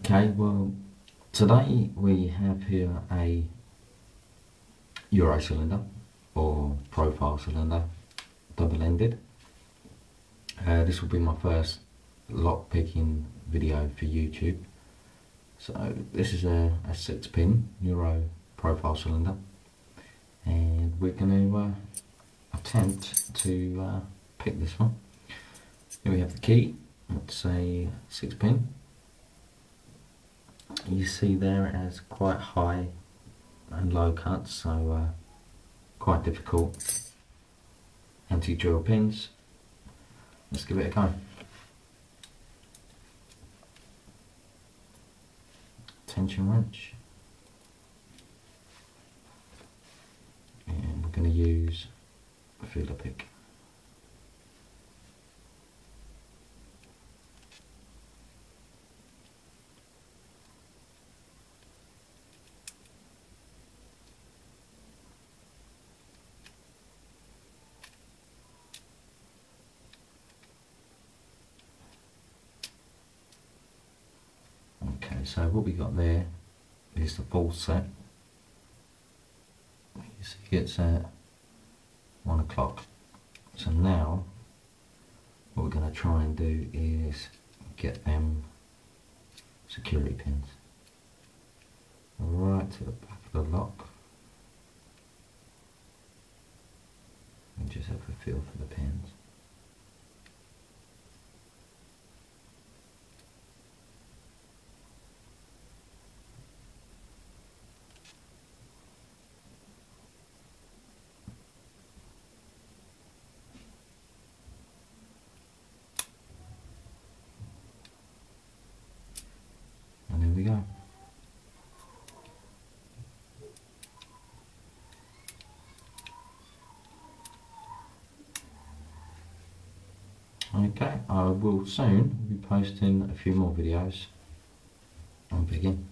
Okay, well, today we have here a Euro cylinder or profile cylinder, double-ended. This will be my first lock picking video for YouTube. So this is a 6-pin Euro profile cylinder, and we're going to attempt to pick this one. Here we have the key. It's a 6-pin. You see there it has quite high and low cuts, so quite difficult. Anti-drill pins. Let's give it a go. Tension wrench. And we're going to use a feeler pick. Okay, so what we got there is the full set. You see it's at 1 o'clock. So now what we're going to try and do is get them security pins right to the back of the lock and just have a feel for the pins. And there we go. Okay, I will soon be posting a few more videos on pigging.